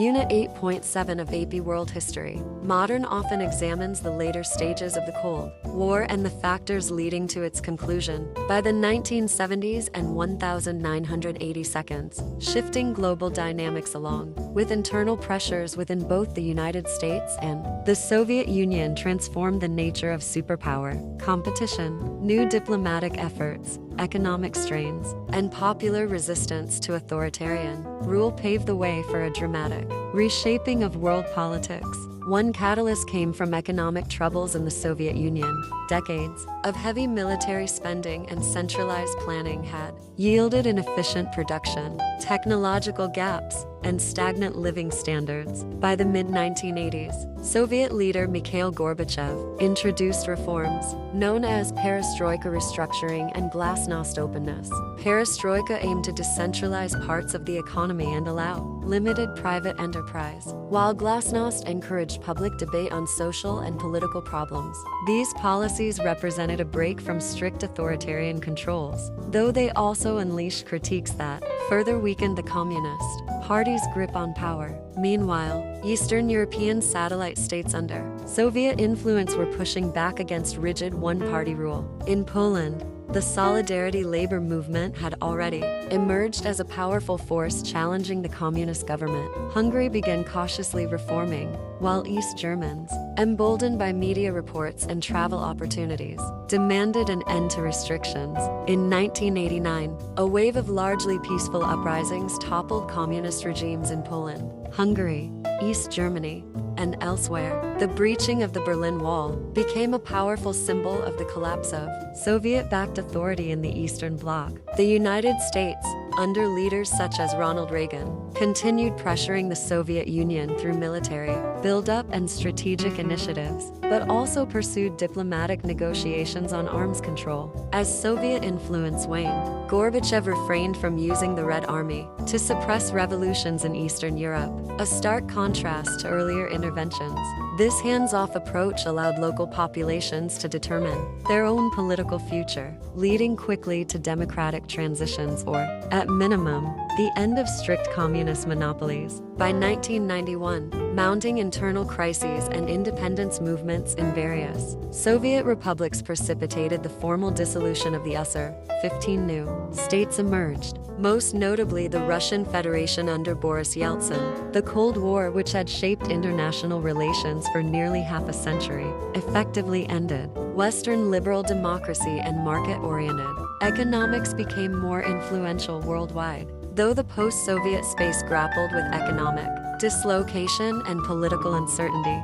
Unit 8.7 of AP World History. Modern often examines the later stages of the Cold War and the factors leading to its conclusion. By the 1970s and 1980 seconds, shifting global dynamics along with internal pressures within both the United States and the Soviet Union transformed the nature of superpower, competition, new diplomatic efforts, economic strains, and popular resistance to authoritarian rule paved the way for a dramatic reshaping of world politics. One catalyst came from economic troubles in the Soviet Union. Decades of heavy military spending and centralized planning had yielded inefficient production, technological gaps, and stagnant living standards. By the mid-1980s, Soviet leader Mikhail Gorbachev introduced reforms known as perestroika restructuring and glasnost openness. Perestroika aimed to decentralize parts of the economy and allow limited private enterprise, while glasnost encouraged public debate on social and political problems. These policies represented a break from strict authoritarian controls, though they also unleashed critiques that further weakened the Communist Party's grip on power. Meanwhile, Eastern European satellite states under Soviet influence were pushing back against rigid one-party rule. In Poland, the Solidarity labor movement had already emerged as a powerful force challenging the communist government. Hungary began cautiously reforming, while East Germans, emboldened by media reports and travel opportunities, demanded an end to restrictions. In 1989, a wave of largely peaceful uprisings toppled communist regimes in Poland, Hungary, East Germany, and elsewhere. The breaching of the Berlin Wall became a powerful symbol of the collapse of Soviet-backed authority in the Eastern Bloc. The United States, under leaders such as Ronald Reagan, continued pressuring the Soviet Union through military buildup and strategic initiatives, but also pursued diplomatic negotiations on arms control. As Soviet influence waned, Gorbachev refrained from using the Red Army to suppress revolutions in Eastern Europe, a stark contrast to earlier interventions. This hands-off approach allowed local populations to determine their own political future, leading quickly to democratic transitions or, at minimum, the end of strict communist monopolies. By 1991, mounting internal crises and independence movements in various Soviet republics precipitated the formal dissolution of the USSR. 15 new states emerged, most notably the Russian Federation under Boris Yeltsin. The Cold War, which had shaped international relations for nearly half a century, effectively ended. Western liberal democracy and market-oriented economics became more influential worldwide. Though the post-Soviet space grappled with economic dislocation and political uncertainty,